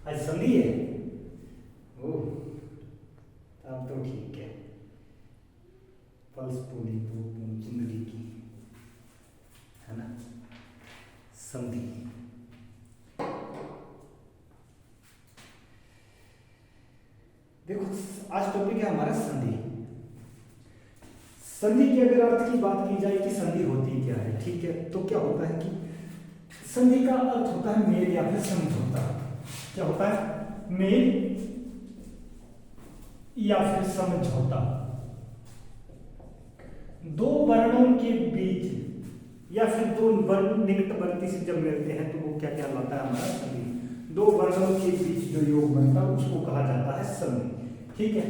आज संधि है। ओह, अब तो ठीक है। पल्स पूरी तो जिंदगी की है ना, संधि। देखो आज टॉपिक है हमारा संधि। संधि की अगर अर्थ की बात की जाए कि संधि होती क्या है, ठीक है, तो क्या होता है कि संधि का अर्थ होता है मेल या फिर समझौता। क्या होता है? मेल या फिर समझौता। दो वर्णों के बीच या फिर दो वर्ण निकटवर्ती से जब मिलते हैं तो वो क्या कहलाता है? हमारा संधि। दो वर्णों के बीच जो योग बनता है उसको कहा जाता है संधि। ठीक है।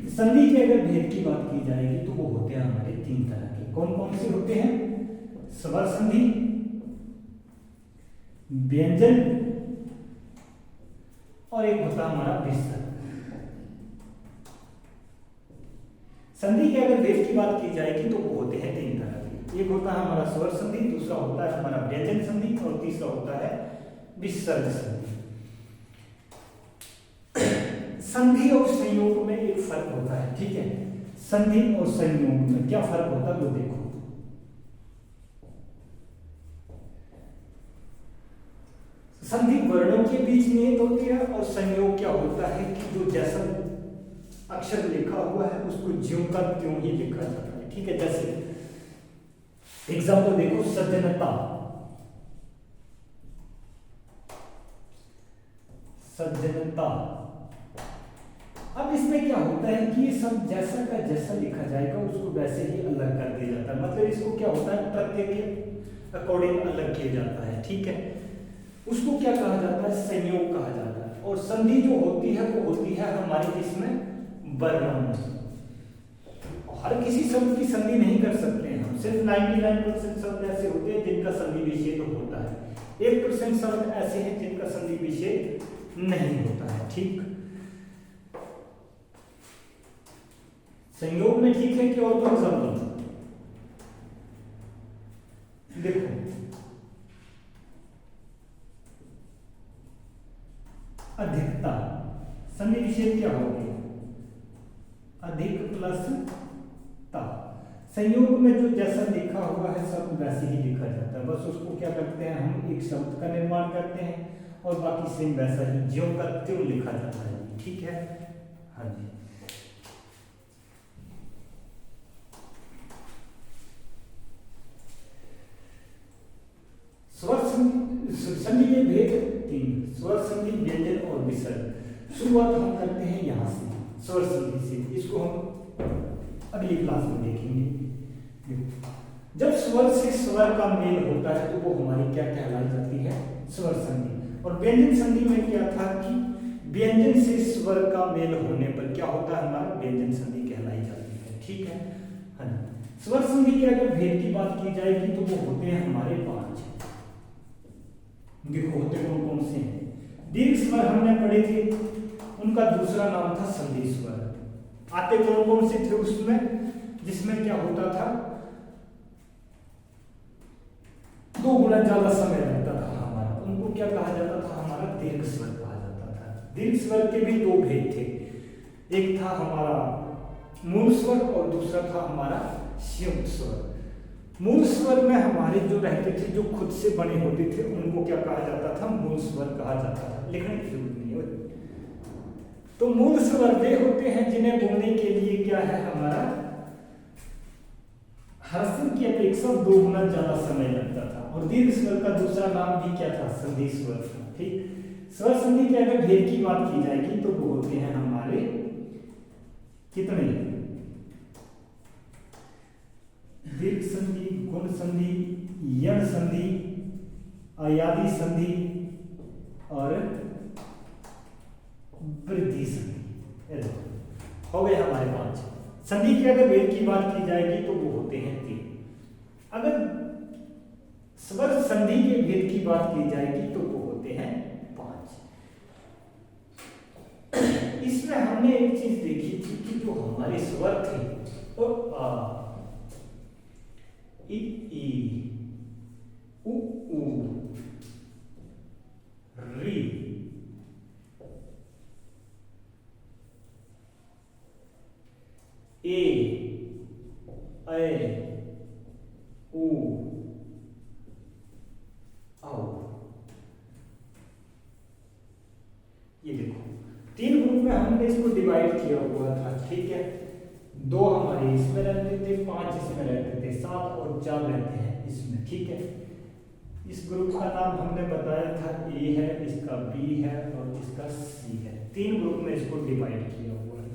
संधि के अगर भेद की बात की जाएगी तो वो होते हैं हमारे तीन तरह के। कौन कौन से होते हैं? स्वर संधि, व्यंजन और एक होता है हमारा विसर्ग। संधि के अगर भेद की बात की जाएगी तो वो होते हैं तीन तरह के। एक होता है हमारा स्वर संधि, दूसरा होता है हमारा व्यंजन संधि और तीसरा होता है विसर्ग संधि। संधि और संयोग में एक फर्क होता है। ठीक है, संधि और संयोग में क्या फर्क होता है वो देखो। संधि वर्णों के बीच निहित होती है और संयोग क्या होता है कि जो जैसा अक्षर लिखा हुआ है उसको ज्यों का त्यों ही लिखा जाता है। ठीक है, जैसे एग्जाम्पल देखो, सज्जनता, सज्जनता। अब इसमें क्या होता है कि ये सब जैसा का जैसा लिखा जाएगा उसको वैसे ही अलग कर दिया जाता है। मतलब इसको क्या होता है, प्रत्येक के अकॉर्डिंग अलग किया जाता है। ठीक है, उसको क्या कहा जाता है? संयोग कहा जाता है। और संधि जो होती है वो होती है हमारी इसमें वर्णों में। हर किसी शब्द की संधि नहीं कर सकते हैं हम। सिर्फ 99% शब्द ऐसे होते हैं जिनका संधि विच्छेद होता है। 1% शब्द ऐसे हैं जिनका संधि विच्छेद नहीं होता है। ठीक, संयोग में ठीक है कि और कौन सा मतलब? देखो अधिकता, संधि विच्छेद क्या हो गया? अधिक प्लस ता। संयोग में जो जैसा लिखा हुआ है सब वैसे ही लिखा जाता है, बस उसको क्या करते हैं हम, एक शब्द का निर्माण करते हैं और बाकी सेम वैसा ही ज्यों का त्यों लिखा जाता है। ठीक है, हाँ जी। स्वर संधि के भेद तीन: स्वर संधि, व्यंजन और विसर्ग। शुरुआत हम करते हैं यहां से, स्वर संधि से। इसको हम अगली क्लास में देखेंगे। जब स्वर से स्वर का मेल होता है तो वो हमारी क्या कहलाई जाती है? स्वर संधि। और व्यंजन संधि में क्या था कि व्यंजन से स्वर का मेल होने पर क्या होता है? हमारा व्यंजन संधि कहलाई जाती है। ठीक है, हाँ। स्वर संधि के अगर भेद की बात की जाएगी तो वो होते हैं हमारे 5। देखो होते कौन कौन से हैं? दीर्घ स्वर हमने पढ़े थे, उनका दूसरा नाम था संधि स्वर। आते कौन कौन से थे उसमें, जिसमें क्या होता था? 2 गुना ज्यादा समय लगता था हमारा, उनको क्या कहा जाता था? हमारा दीर्घ स्वर कहा जाता था। दीर्घ स्वर के भी 2 भेद थे, एक था हमारा मूल स्वर और दूसरा था हमारा संयुक्त स्वर। मूल स्वर में हमारे जो रहते थे, जो खुद से बने होते थे, उनको क्या कहा जाता था? मूल स्वर कहा जाता था। लिखने की जरूरत नहीं है। तो मूल स्वर वे होते हैं जिन्हें बोलने के लिए क्या है हमारा, हर्षण की अपेक्षा 2 गुना ज्यादा समय लगता था। और दीर्घ स्वर का दूसरा नाम भी क्या था? संधि स्वर था। ठीक, स्वर संधि के अगर भेद की बात की जाएगी तो वो होते हैं हमारे कितने? दीर्घ संधि, गुण संधि, यण संधि, अयादि संधि और वृद्धि संधि। हो गए हमारे 5। संधि के अगर भेद की बात की जाएगी तो वो होते हैं 3। अगर स्वर संधि के भेद की बात की जाएगी तो वो होते हैं 5। इसमें हमने एक चीज देखी थी कि जो हमारे स्वर थे वो आ, इ, ऊ, ऊ, तीन ग्रुप में हमने इसको डिवाइड किया हुआ था, ठीक है। दो हमारे इसमें रहते थे, 5 इसमें रहते थे, 7 और 4 रहते हैं इसमें, ठीक है। इस ग्रुप का नाम हमने बताया था ए है, इसका बी है और इसका सी है। तीन ग्रुप में इसको डिवाइड किया हुआ है।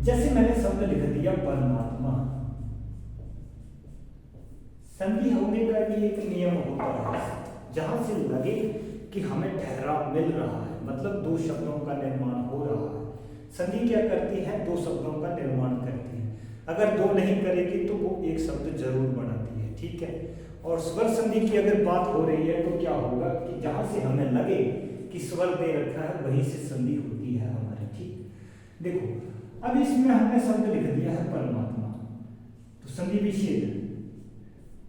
जैसे मैंने शब्द लिख दिया परमात्मा, संधि होने का भी एक नियम होता है, जहां से लगे कि हमें ठहराव मिल रहा है, मतलब दो शब्दों का निर्माण हो रहा है। संधि क्या करती है? दो शब्दों का निर्माण करती है। अगर दो नहीं करेगी तो वो एक शब्द जरूर बनाती है, ठीक है। और स्वर संधि की अगर बात हो रही है तो क्या होगा कि जहां से हमें लगे कि स्वर दे रखा है वहीं से संधि होती है हमारी, ठीक। देखो अब इसमें हमने शब्द लिख दिया है परमात्मा, तो संधि विच्छेद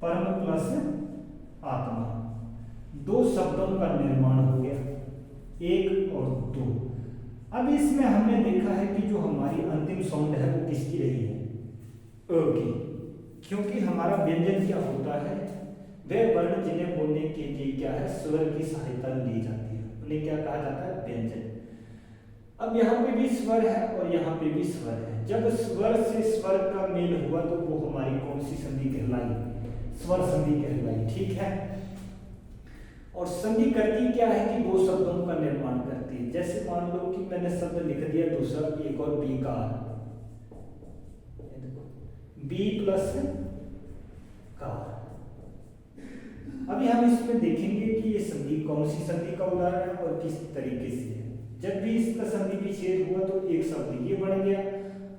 परम प्लस आत्मा, दो शब्दों का निर्माण हो गया, एक और दो। अब इसमें हमने देखा है कि जो हमारी अंतिम साउंड है वो किसकी रही है? अ की, क्योंकि हमारा व्यंजन क्या होता है? वह वर्ण जिन्हें बोलने के लिए क्या है, स्वर की सहायता ली जाती है, उन्हें क्या कहा जाता है? व्यंजन। अब यहाँ पे भी स्वर है और यहाँ पे भी स्वर है। जब स्वर से स्वर का मेल हुआ तो वो हमारी कौन सी संधि कहलाई? स्वर संधि कहलाई, ठीक है। और संधि करती क्या है कि दो शब्दों का निर्माण करती है। जैसे मान लो कि मैंने शब्द लिख दिया दूसरा, एक और बीकार, बी प्लस कार। अभी हम इसमें देखेंगे कि ये संधि कौन सी संधि का उदाहरण है और किस तरीके से है। जब भी इसका संधि विच्छेद हुआ तो एक शब्द ये बन गया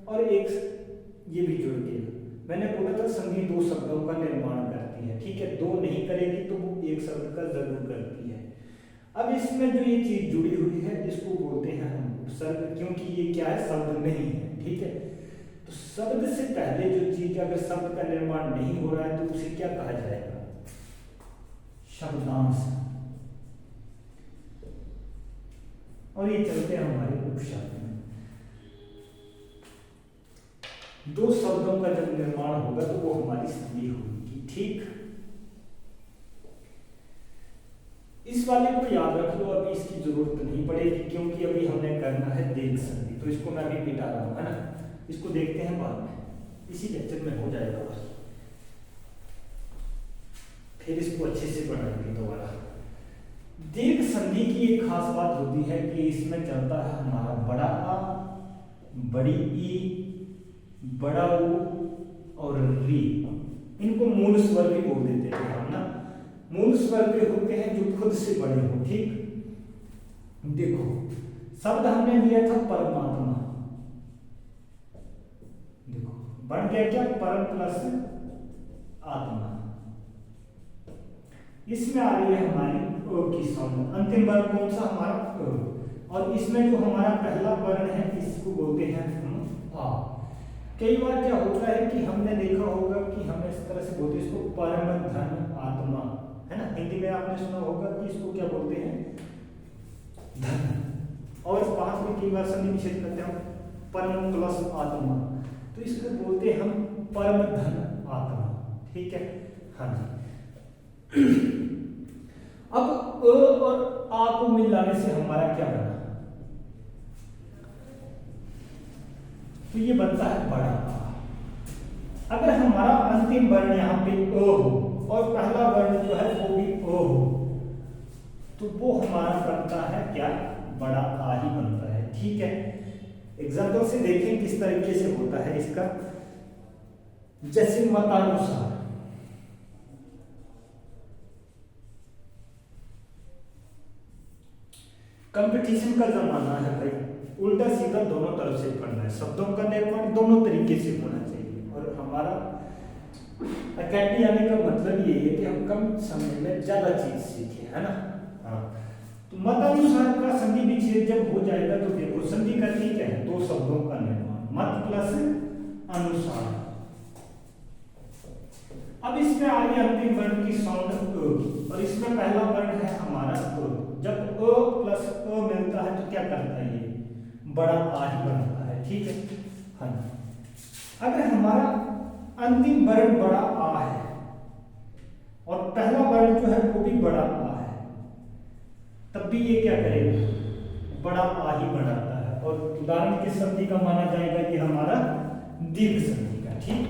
और एक ये भी जुड़ गया। मैंने बोला था संधि दो शब्दों का निर्माण करती है, ठीक है। दो नहीं करेगी तो वो एक शब्द का जरूर करती है। अब इसमें जो ये चीज जुड़ी हुई है इसको बोलते हैं हम उपसर्ग, क्योंकि ये क्या है? शब्द नहीं है, ठीक है। तो शब्द से पहले जो चीज, अगर शब्द का निर्माण नहीं हो रहा है तो उसे क्या कहा जाएगा? शब्दांश। और ये चलते हैं हमारे उपशब्द में। दो शब्दों का जब निर्माण होगा तो वो हमारी संधि होगी, ठीक। इस वाले को याद रख लो, अभी इसकी जरूरत नहीं पड़ेगी क्योंकि अभी हमने करना है दीर्घ संधि, तो इसको मैं अभी मिटा रहा हूं, है ना। इसको देखते हैं बाद में, इसी लेक्चर में हो जाएगा बस, फिर इसको अच्छे से पढ़ाएंगे दोबारा। दीर्घ संधि की एक खास बात होती है कि इसमें चलता है हमारा बड़ा आ, बड़ी ई, बड़ा ऊ और री। इनको मूल स्वर भी बोल देते हैं हम ना। मूल स्वर पे होते हैं जो खुद से बड़े हो, ठीक। देखो शब्द हमने लिया था परमात्मा, देखो बन गया क्या? परम प्लस आत्मा। इसमें आ रही है हमारी अ की साउंड। अंतिम वर्ण कौन सा? हमारा अ। और इसमें जो हमारा पहला वर्ण है इसको बोलते हैं हम आ। कई बार क्या होता है कि हमने देखा होगा कि हम इस तरह से बोलते हैं इसको परम धन आत्मा, है ना। हिंदी में आपने सुना होगा कि इसको क्या बोलते हैं? धन। और पास में कई बार संधि विच्छेद करते हैं हम परम प्लस आत्मा, तो इसको बोलते हैं हम परम धन आत्मा, ठीक है। हाँ जी। अब अ और आ को मिलाने से हमारा क्या बना? तो ये बनता है बड़ा आ। अगर हमारा अंतिम वर्ण यहाँ पे अ हो और पहला वर्ण जो है वो भी अ हो तो वो हमारा बनता है क्या? बड़ा आ ही बनता है, ठीक है। एग्जाम्पल से देखें किस तरीके से होता है इसका। जैसे मतानुसार, कंपटीशन का जमाना है भाई, उल्टा सीधा दोनों तरफ से पढ़ना है। शब्दों का निर्माण दोनों तरीके से होना चाहिए। और हमारा अकेडमी आने का मतलब यही है कि हम कम समय में ज्यादा चीज सीखें, है ना। हाँ, तो मतानुसार का संधि विच्छेद जब हो जाएगा तो देखो संधि करनी क्या है? दो शब्दों का निर्माण, मत प्लस अनुसार। अब इसमें आ गया अंतिम वर्ण की साउंड अ, और इसमें पहला वर्ण है हमारा अ। जब अ प्लस अ मिलता है तो क्या करता है? ये बड़ा आ ही बनता है, ठीक है। हाँ, अगर हमारा अंतिम वर्ण बड़ा आ है और पहला वर्ण जो है वो भी बड़ा आ है तब भी ये क्या करेगा, बड़ा आ ही बनाता है। और उदाहरण किस संधि का माना जाएगा, ये हमारा दीर्घ संधि का। ठीक,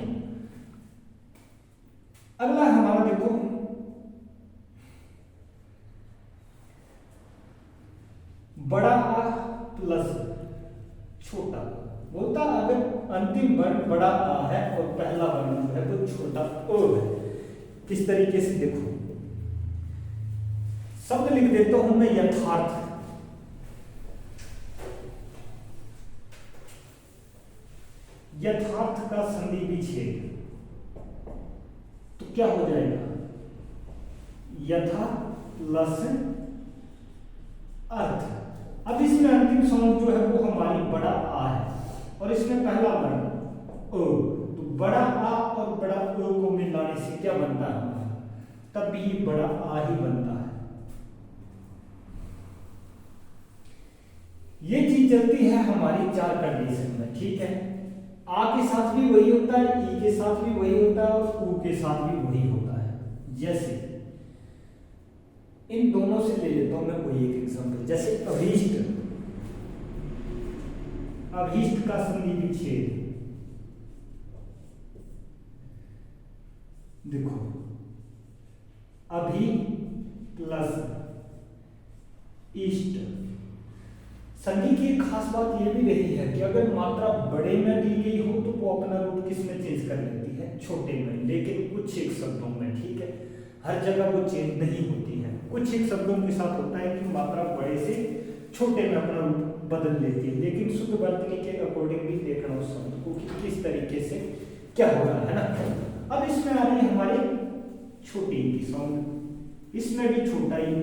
अगला हमारा देखो बड़ा आ प्लस छोटा बोलता, अगर अंतिम वर्ण बड़ा आ है और पहला वर्ण जो है वो छोटा ओ है। किस तरीके से देखो, शब्द लिख देता हूं मैं यथार्थ। यथार्थ का संधि विच्छेद तो क्या हो जाएगा, यथा प्लस अर्थ। अब इसमें अंतिम साउंड जो है वो हमारी बड़ा आ है और इसमें पहला वर्ण ओ, तो बड़ा आ और बड़ा ओ को मिलाने से क्या बनता है हमारा, तब भी बड़ा आ ही बनता है। ये चीज चलती है हमारी चार कंडीशन में। ठीक है, आ के साथ भी वही होता है, ई के साथ भी वही होता है और ऊ के साथ भी वही होता है। जैसे इन दोनों से ले लेता हूं मैं कोई एक एग्जांपल, जैसे अभीष्ट। अभीष्ट का संधि विच्छेद देखो, अभी प्लस इष्ट। संधि की एक खास बात यह भी रही है कि अगर मात्रा बड़े में दी गई हो तो वो अपना रूप किस में चेंज कर लेती है, छोटे में। लेकिन कुछ एक शब्दों में, ठीक है, हर जगह वो चेंज नहीं होती है। कुछ एक शब्दों के साथ होता है कि मात्रा बड़े से छोटे में अपना रूप बदल लेती है। लेकिन शुद्ध वर्तनी के अकॉर्डिंग भी देखना उस शब्द को कि किस तरीके से क्या हो रहा है ना। अब इसमें आ रही है हमारी छोटी की साउंड, इसमें भी छोटा ई।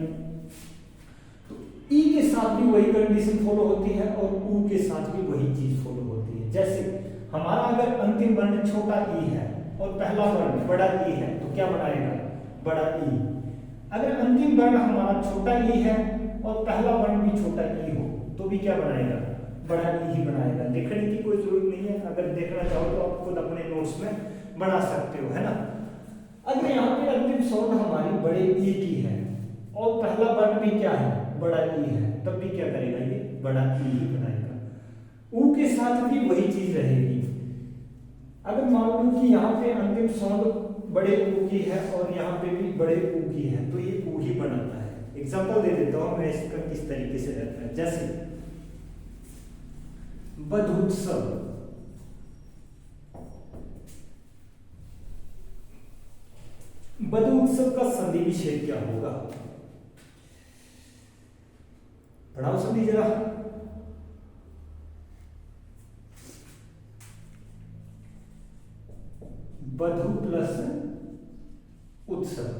तो ई के साथ भी वही कंडीशन फॉलो होती है और ऊ के साथ भी वही चीज फॉलो होती है। जैसे हमारा अगर अंतिम वर्ण छोटा ई है और पहला वर्ण बड़ा ई है तो क्या बनाएगा, बड़ा ई। अगर अंतिम वर्ण हमारा छोटा ई है और पहला वर्ण भी छोटा ई हो तो भी क्या बनाएगा, बड़ा ई ही बनाएगा। लिखने की कोई जरूरत नहीं है, अगर देखना चाहो तो आप खुद अपने नोट्स में बना सकते हो, है ना। अगर यहाँ पे अंतिम साउंड हमारी बड़े ई की है और पहला वर्ण भी क्या है, बड़ा ई है, तब भी क्या करेगा, ये बड़ा ई ही बनाएगा। ऊ के साथ भी वही चीज रहेगी। अगर मान लो कि यहाँ पे अंतिम साउंड बड़े ऊ की है और यहाँ पे भी बड़े ऊ की है तो ये ऊ ही बनाता है। एग्जांपल दे देता हूं मैं इसका किस तरीके से रहता है। जैसे बधूत्सव, बधूत्सव का संधि विच्छेद क्या होगा, पढ़ाओ संधि जरा। बधु प्लस उत्सव,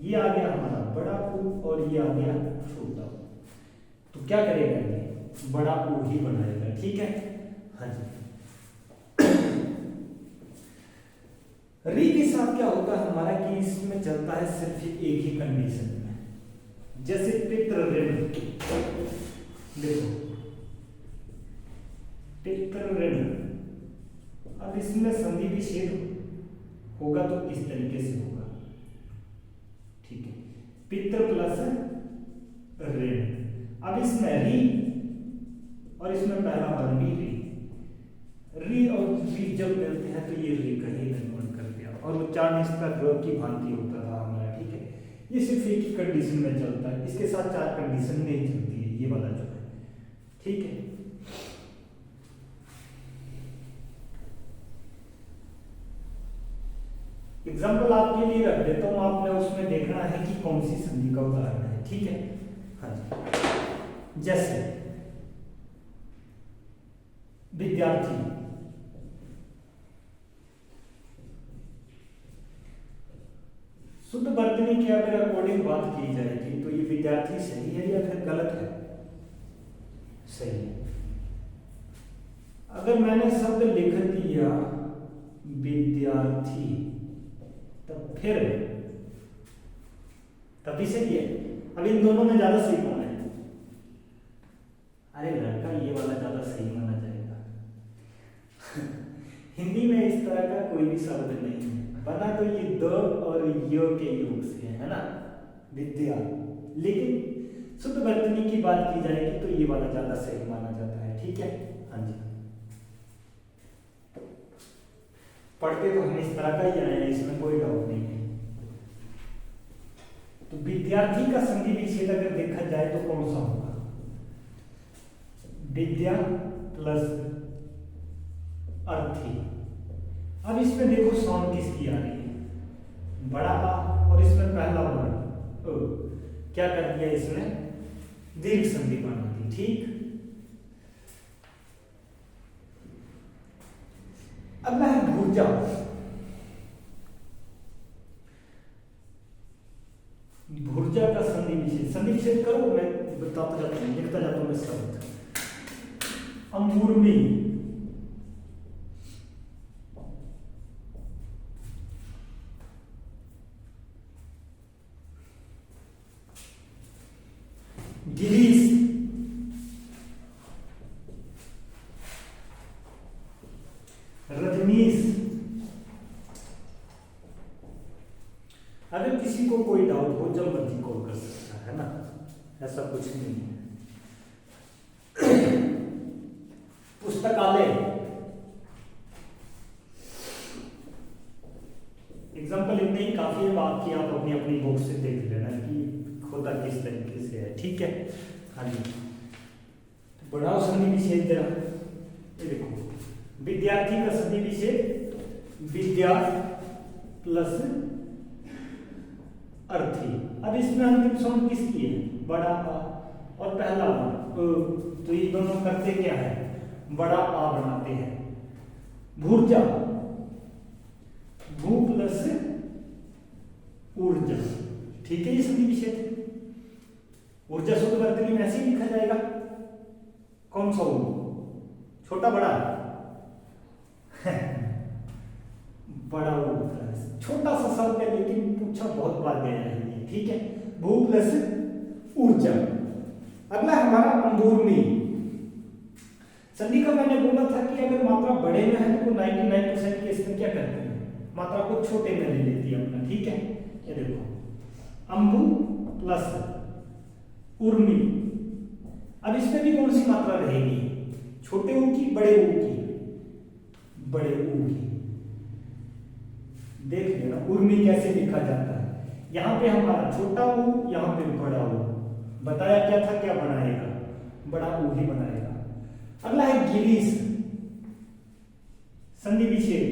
ये आ गया हमारा बड़ा ऊ और ये आ गया छोटा ऊ, तो क्या करेगा, ये बड़ा ऊ ही बनाएगा। ठीक है, हाँ जी। री के साथ क्या होता है हमारा कि इसमें चलता है सिर्फ एक ही कंडीशन में। जैसे पितृ ऋण, देखो पितृ ऋण, अब इसमें संधि विच्छेद होगा तो किस तरीके से होगा, ठीक है, पितृ प्लस ऋण। अब इसमें री और इसमें पहला वर्ण भी री और री जब मिलते हैं तो ये री का ही निर्माण कर दिया और उच्चारण इसका ग की भांति होता था हमारा। ठीक है, ये सिर्फ एक ही कंडीशन में चलता है, इसके साथ चार कंडीशन नहीं चलती है, ये वाला जो है। ठीक है, एग्जाम्पल आपके लिए रख देता हूं, आपने उसमें देखना है कि कौन सी संधि का उदाहरण है। ठीक है, हाँ जी। जैसे विद्यार्थी, शुद्ध वर्तनी के अगर अकॉर्डिंग बात की जाएगी तो ये विद्यार्थी सही है या फिर गलत है, सही है। अगर मैंने शब्द लिख दिया विद्यार्थी तब भी सही है। अब इन दोनों में ज्यादा सही कौन है, अरे लड़का ये वाला ज्यादा सही माना जाएगा। हिंदी में इस तरह का कोई भी शब्द नहीं है, बना तो ये द और य के योग से है ना, विद्या। लेकिन शुद्ध वर्तनी की बात की जाएगी तो ये वाला ज्यादा सही माना जाता है। ठीक है, हाँ जी। पढ़ते तो हम इस तरह का ही आए हैं, इसमें कोई डाउट नहीं है। तो विद्यार्थी का संधि विच्छेद अगर देखा जाए तो कौन सा होगा? विद्या प्लस अर्थी। अब इसमें देखो साउंड किसकी आ रही है? बड़ा आ, और इसमें पहला वर्ण क्या कर दिया? इसमें दीर्घ संधि बना दी। ठीक, अगला है भुजा। भुजा का संधि विच्छेद, संधि विच्छेद करो, मैं बताता जाता हूं, लिखता जाता हूं मैं शब्द। अमूर्मी, गिरीश, रजनीश। अगर किसी को कोई डाउट हो जब मर्जी कॉल कर सकता है ना, ऐसा कुछ नहीं है। पुस्तकालय, एग्जाम्पल इतने ही काफी है, बाकी आप अपनी अपनी बुक से देख लेना कि होता किस तरीके से है। ठीक है, हाँ जी। तो बढ़ाओ संधि विच्छेद जरा, ये देखो विद्यार्थी का संधि विच्छेद विद्या प्लस अर्थी। अब इसमें अंतिम साउंड किसकी है? बड़ा आ और पहला आ, तो ये दोनों करते क्या है? बड़ा आ बनाते हैं। भूर्जा, भू प्लस ऊर्जा। ठीक है, ये संधि विच्छेद। ऊर्जा शुद्ध वर्तनी में ऐसे ही लिखा जाएगा। कौन सा ऊ? छोटा बड़ा? बड़ा ऊ, छोटा सा शब्द है लेकिन पूछा बहुत बार गया है ये। ठीक है, भू प्लस ऊर्जा। अगला हमारा अंबूर्मी। संधि का मैंने बोला था कि अगर मात्रा बड़े में है तो 99% केस में क्या करते हैं? मात्रा को छोटे में ले लेती है अपना। ठीक है, ये देखो अंबु प्लस उर्मी। अब इसमें भी कौन सी मात्रा रहेगी? छोटे ऊ की, बड़े ऊ की? बड़े ऊ की। देख लेना उर्मी कैसे लिखा जाता है। यहां पे हमारा छोटा ऊ, यहां पे बड़ा ऊ। बताया क्या था, क्या बनाएगा? बड़ा ऊ ही बनाएगा। अगला है गिरीश। संधि विच्छेद।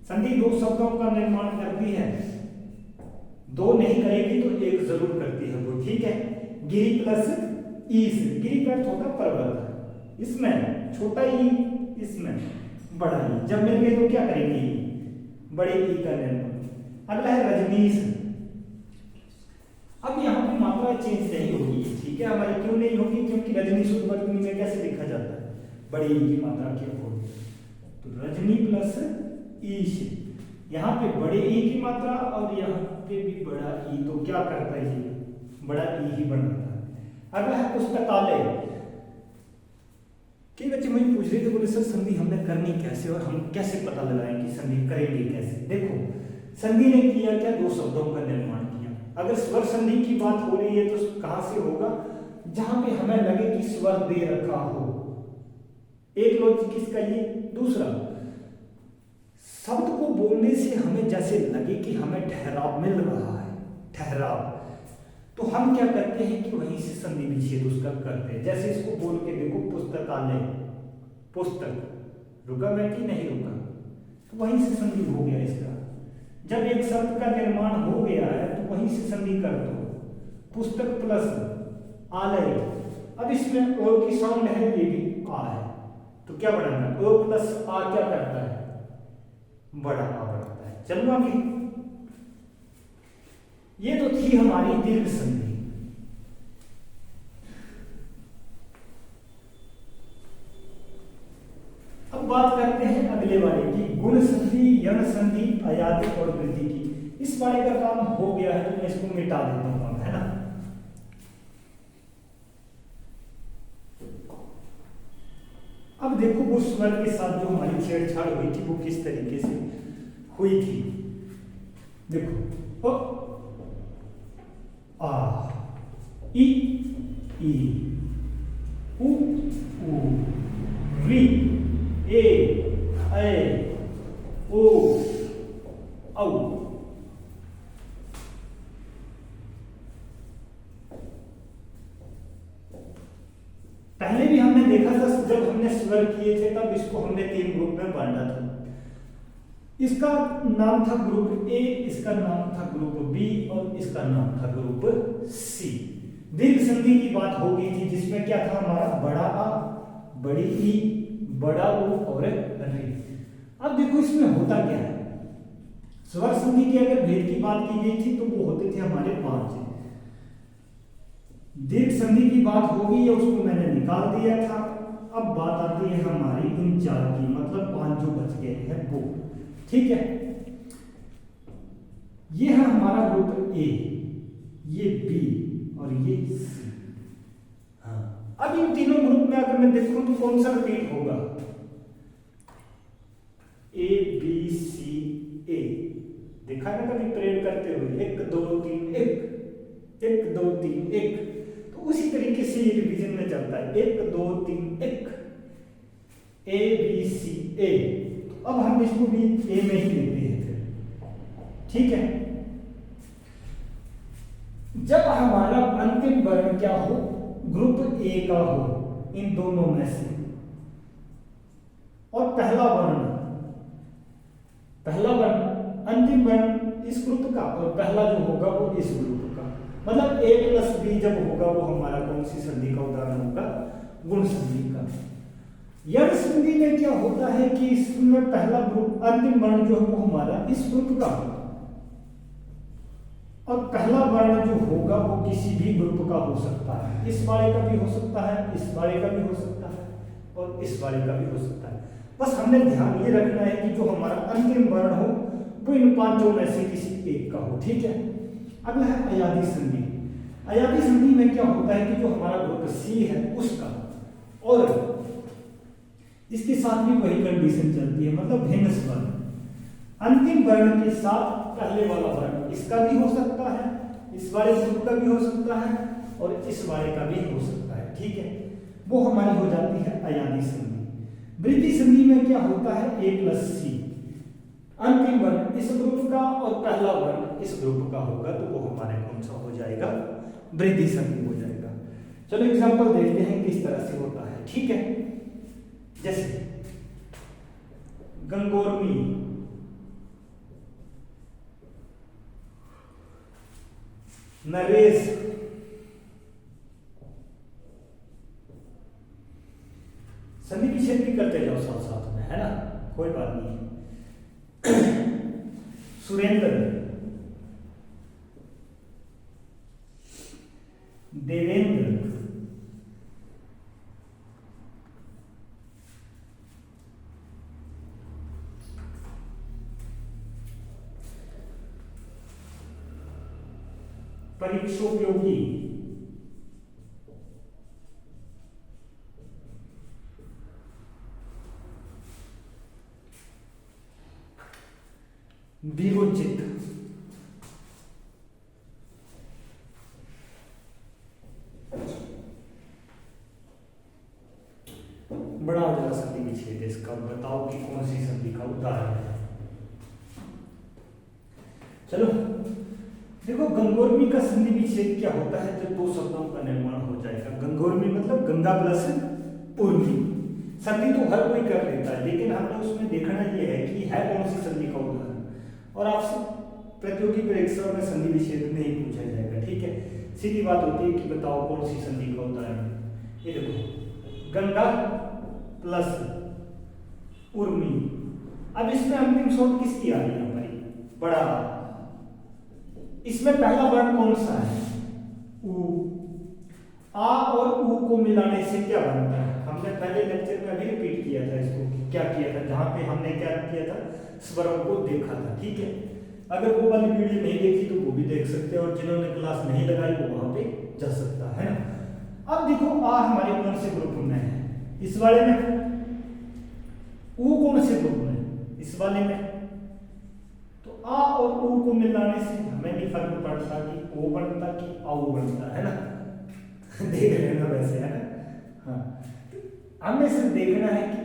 संधि दो शब्दों का निर्माण करती है, दो नहीं करेगी तो एक जरूर करती है वो। ठीक है, गिरी प्लस ईस। गिरी का अर्थ होता पर्वत, इसमें छोटा ई, इसमें बड़ा ई। जब मिल गए तो क्या करेंगे? बड़े ई का निर्माण। अगला है रजनीश। अब यहाँ पे मात्रा चेंज नहीं होगी। ठीक है, हमारी क्यों नहीं होगी? क्योंकि रजनी शुद्ध वर्तनी में कैसे लिखा जाता है? बड़ी ई की मात्रा के अकॉर्डिंग। तो रजनी प्लस ईश, यहाँ पे बड़े ई की मात्रा और यहाँ पे भी बड़ा ई, तो क्या करता है ये? बड़ा ई ही बनाता है। अगला है पुस्तकालय। कई बच्चे मुझे पूछ रहे थे, बोले सर संधि हमने करनी कैसे और हम कैसे पता लगाएं कि संधि करेंगे कैसे? देखो संधि ने किया क्या? दो शब्दों का निर्माण किया। अगर स्वर संधि की बात हो रही है तो कहां से होगा? जहां पे हमें लगे कि स्वर दे रखा हो। एक लॉजिक किसका ये? दूसरा, शब्द को बोलने से हमें जैसे लगे कि हमें ठहराव मिल रहा है, ठहराव, तो हम क्या करते हैं कि वहीं से संधि विच्छेद उसका करते हैं। जैसे इसको बोल के देखो पुस्तकालय, पुस्तक, रुका मैं कि नहीं रुका? तो वहीं से संधि हो गया इसका। जब एक शब्द का निर्माण हो गया है तो वहीं से संधि कर दो। पुस्तक प्लस आलय। अब इसमें ओ की साउंड है, ये भी आ है, तो क्या बढ़ाना? ओ प्लस आ क्या करता है? बड़ा आ बढ़ाता है। चलो अभी ये तो थी हमारी दीर्घ संधि। अब बात करते हैं अगले वाले की, गुण संधि, यण संधि, अयादि और वृद्धि की। इस वाले का काम हो गया है तो मैं इसको मिटा देता हूं, है ना। अब देखो वो स्वर के साथ जो हमारी छेड़छाड़ हुई थी वो किस तरीके से हुई थी। देखो आ, ई ई, उ ऊ, री ए ओ औ। पहले भी हमने देखा था जब हमने स्वर किए थे तब इसको हमने 3 ग्रुप में बांटा था। इसका नाम था ग्रुप ए, इसका नाम था ग्रुप बी और इसका नाम था ग्रुप सी। दीर्घ संधि की बात हो गई थी जिसमें क्या था हमारा बड़ा आ, बड़ी ई, बड़ा ऊ और री। अब देखो इसमें होता क्या है, स्वर संधि की अगर भेद की बात की गई थी तो वो होते थे हमारे 5। दीर्घ संधि की बात होगी या उसको मैंने निकाल दिया था। अब बात आती है हमारी इन 4 की, मतलब 5 जो बच गए हैं वो। ठीक है, ये है हमारा ग्रुप ए, ये बी और ये सी। हाँ, अब इन तीनों ग्रुप में अगर मैं देखूं तो कौन सा रिपीट होगा, ए बी सी ए। देखा ना कभी परेड करते हुए 1 2 3 1 1 2 3 1। तो उसी तरीके से ये रिवीजन में चलता है 1 2 3 1 ए बी सी ए। तो अब हम इसको भी ए में ही लेते हैं फिर। ठीक है, जब हमारा अंतिम वर्ण क्या हो, ग्रुप ए का हो इन दोनों में से, और पहला वर्ण अंतिम वर्ण इस ग्रुप का और पहला जो होगा वो इस ग्रुप का, मतलब ए प्लस बी जब होगा वो हमारा कौन सी संधि का उदाहरण होगा, गुण संधि का। यण संधि में क्या होता है कि इसमें पहला ग्रुप अंतिम वर्ण जो है वो हमारा इस ग्रुप का होगा और पहला वर्ण जो होगा वो किसी भी ग्रुप का हो सकता है। इस वाले का भी हो सकता है, इस वाले का भी हो सकता है और इस वाले का भी हो सकता है। बस हमने ध्यान ये रखना है कि जो हमारा अंतिम वर्ण हो वो इन 5 में से किसी एक का हो। ठीक है, अगला है अयादी संधि। अयादी संधि में क्या होता है कि जो हमारा ग्रुप सी है उसका और इसके साथ भी वही कंडीशन चलती है, मतलब भिन्न स्वर अंतिम वर्ण के साथ पहले वाला वर्ण इसका भी हो सकता है, इस वाले ग्रुप का भी हो सकता है और इस वाले का भी हो सकता है। ठीक है, वो हमारी हो जाती है अयादी संधि। वृद्धि संधि में क्या होता है, ए प्लस सी, अंतिम वर्ण इस ग्रुप का और पहला वर्ण इस ग्रुप का होगा तो वो हमारे कौन सा हो जाएगा, वृद्धि संधि हो जाएगा। चलो एग्जांपल देखते हैं किस तरह से होता है। ठीक है, जैसे गंगोर्मी, नरेश, संधि विच्छेद भी करते जाओ साथ साथ में, है ना, कोई बात नहीं। सुरेंद्र, देवेंद्र, परीक्षोपयोगी, विरोचित, बड़ा जरा संधि विच्छेद इसका बताओ कि कौन सी संधि का उदाहरण है। चलो देखो, गंगोर्मी का संधि विच्छेद क्या होता है, जब 2 शब्दों का निर्माण हो जाएगा। गंगोर्मी मतलब गंगा प्लस उर्मी। संधि तो हर कोई कर लेता है, लेकिन हमने उसमें देखना यह है कि है कौन सी संधि का उदाहरण, और आपसे प्रतियोगी परीक्षा में संधि विच्छेद में ही पूछा जाएगा। ठीक है, सीधी बात होती है कि बताओ कौन सी संधि का उदाहरण। ये देखो, गंगा प्लस उर्मी। अब इसमें अंतिम शब्द किसकी आ रही है हमारी, बड़ा। इसमें पहला वर्ण कौन सा है, ऊ। आ और ऊ को मिलाने से क्या बनता है, हमने पहले लेक्चर में भी रिपीट किया था इसको, क्या किया था, जहां पे हमने क्या किया था, स्वरों को देखा था। ठीक है, अगर वो वाली वीडियो नहीं देखी तो वो भी देख सकते हैं, और जिन्होंने क्लास नहीं लगाई वो वहां पे जा सकता है ना। अब देखो, आ हमारे कौन से ग्रुप में है, इस वाले में। ऊ कौन से ग्रुप में, इस वाले में। तो आ और ऊ को मिलाने से हमें निकाल फर्क पड़ता कि ओ बनता कि औ बनता, है ना। देख लेना वैसे, है ना। हाँ, हमें सिर्फ देखना है कि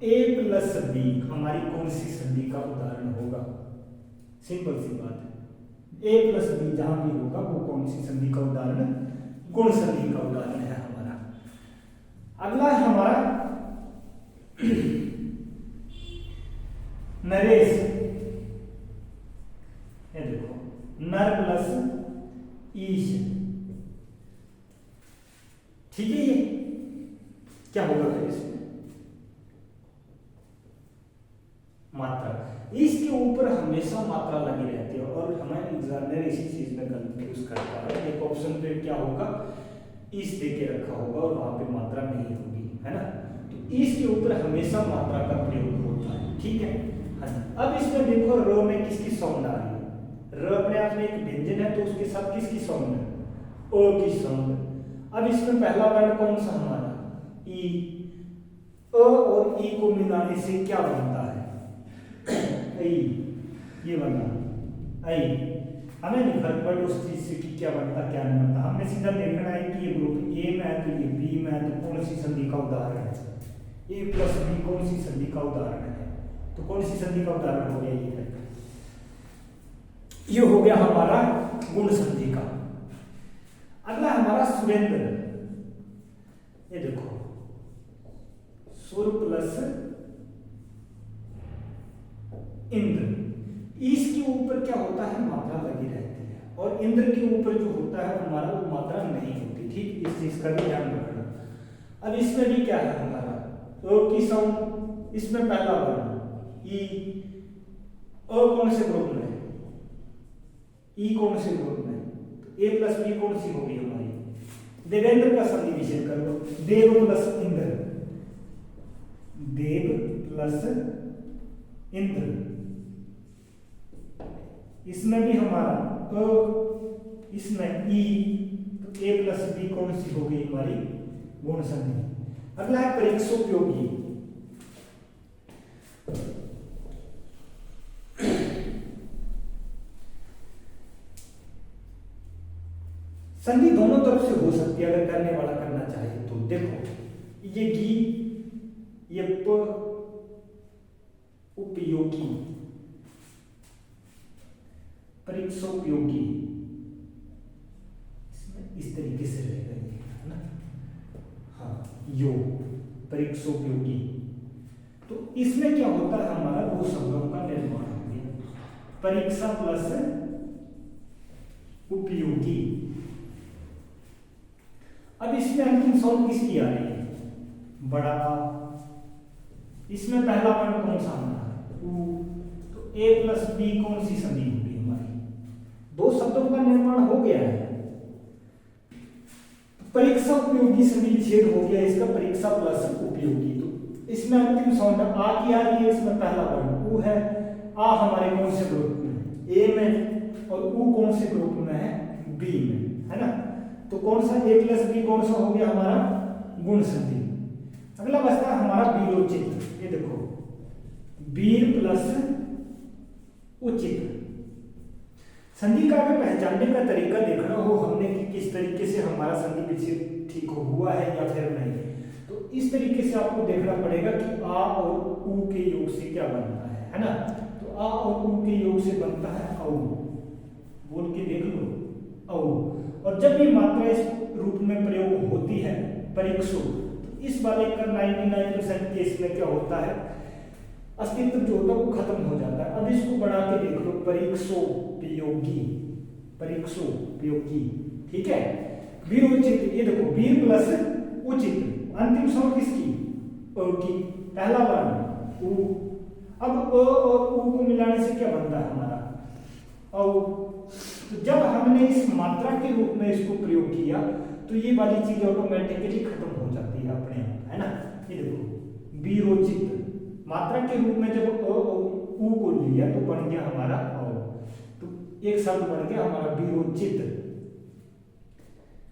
a प्लस बी हमारी कौन सी संधि का उदाहरण होगा। सिंपल सी बात है, a प्लस बी जहां भी होगा वो कौन सी संधि का उदाहरण, गुण संधि का उदाहरण है हमारा। अगला है हमारा नरेश, ये देखो नर प्लस ईश, ठीक है। ये क्या होगा फिर इसमें मात्रा, इसके ऊपर हमेशा मात्रा लगी रहती है और हमारे एग्जामिनर इसी चीज में कंफ्यूज करता है। एक ऑप्शन पे क्या होगा, इस दे के रखा होगा और वहां पे मात्रा नहीं होगी, है ना। तो इसके ऊपर हमेशा मात्रा का प्रयोग होता है, ठीक है। हाँ, अब इसमें देखो र में किसकी साउंड आ रही है, र अपने आप में एक व्यंजन है तो उसके साथ किसकी साउंड है, अ की साउंड। अब इसमें पहला वर्ण कौन सा हमारा, ई, अ और ई को मिलाने से क्या बनता है, आई, ये बनता आई। हमें नहीं फर्क पड़ता उस चीज से कि क्या बनता क्या नहीं बनता, हमें सीधा देखना है कि ये ग्रुप ए में है तो ये बी में है तो कौन सी संधि का उदाहरण है, ए प्लस बी कौन सी संधि का उदाहरण है, तो कौन सी संधि का उदाहरण हो गया, ये हो गया हमारा गुण संधि का। अगला हमारा सुरेंद्र, ये देखो सुर प्लस इंद्र, इसके ऊपर क्या होता है मात्रा लगी रहती है और इंद्र के ऊपर जो होता है हमारा वो मात्रा नहीं होती, ठीक। इस चीज का भी ध्यान रखना। अब इसमें भी क्या है हमारा अ की साउंड, इसमें पहला वर्ण ई, अ कौन से ग्रुप में है, ई कौन से ग्रुप में, ए प्लस बी कौन सी होगी हमारी, देवेंद्र का संधि विच्छेद कर लो, देव प्लस इंद्र, देव प्लस इंद्र, इसमें भी हमारा अ, इसमें ई, तो ए प्लस बी कौन सी होगी हमारी गुण संधि। अगला है परीक्षोपयोगी, संधि दोनों तरफ से हो सकती है अगर करने वाला करना चाहे तो। देखो ये गी, ये प, उपयोगी, परीक्षोपयोगी, इसमें इस तरीके से रहेगा ये, है ना। हाँ, यो परीक्षोपयोगी, तो इसमें क्या होता है हमारा दो शब्दों का निर्माण हो गया, परीक्षा प्लस उपयोगी। अब इसमें अंतिम साउंड किसकी आ रही है, बड़ा, इसमें पहला वर्ण कौन सा हमारा उ, तो ए प्लस बी कौन सी संधि होगी हमारी, दो शब्दों का निर्माण हो गया है। परीक्षा उपयोगी संधि विच्छेद हो गया इसका, परीक्षा प्लस उपयोगी, तो इसमें अंतिम साउंड आ की आ रही है, इसमें पहला वर्ण उ है, आ हमारे कौन से ग्रुप में, ए में, और उ कौन से ग्रुप में है, बी में, है ना। तो कौन सा ए प्लस बी कौन सा हो गया हमारा गुण संधि। अगला बचता है हमारा वीरोचित, ये देखो वीर प्लस उचित। संधि का अगर पहचानने का तरीका देखना हो हमने कि किस तरीके से हमारा संधि विच्छेद ठीक हुआ है या फिर नहीं, तो इस तरीके से आपको देखना पड़ेगा कि आ और उ के योग से क्या बनता है ना। तो आ और उ के योग से बनता है औ, बोल के देख लो औ। और जब ये मात्रा इस रूप में प्रयोग होती है परीक्षो, तो इस वाले का 99% केस में क्या होता है, अस्तित्व जो होता है वो खत्म हो जाता है। अब इसको बढ़ा के देख लो, परीक्षोपयोगी, परीक्षोपयोगी, ठीक है। वीर उचित, ये देखो वीर प्लस उचित, अंतिम साउंड किसकी, अ की, पहला वर्ण उ। अब अ और उ को मिलाने से क्या बनता है हमारा औ। तो जब हमने इस मात्रा के रूप में इसको प्रयोग किया तो ये वाली चीज ऑटोमेटिकली खत्म हो जाती है अपने आप, है ना। ये देखो वीरोचित, मात्रा के रूप में जब अ और उ को लिया तो बन गया हमारा औ, तो एक शब्द बन गया हमारा वीरोचित।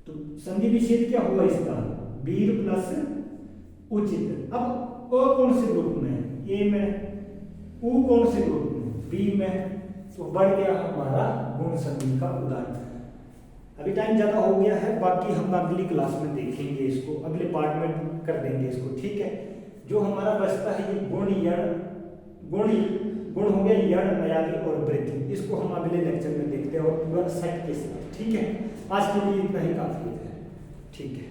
तो संधि विच्छेद क्या हुआ इसका, वीर प्लस उचित। अब अ कौन से ग्रुप में, ए में, उ कौन से ग्रुप में, बी में, तो बढ़ गया हमारा गुण संधि का उदाहरण। अभी टाइम ज़्यादा हो गया है, बाकी हम अगली क्लास में देखेंगे इसको, अगले पार्ट में कर देंगे इसको, ठीक है। जो हमारा बचता है ये गुण यण, गुण हो गया यण, अयागी और वृद्धि, इसको हम अगले लेक्चर में देखते हैं और पूरा सेट के साथ, ठीक है। आज के लिए इतना ही काफी है, ठीक है।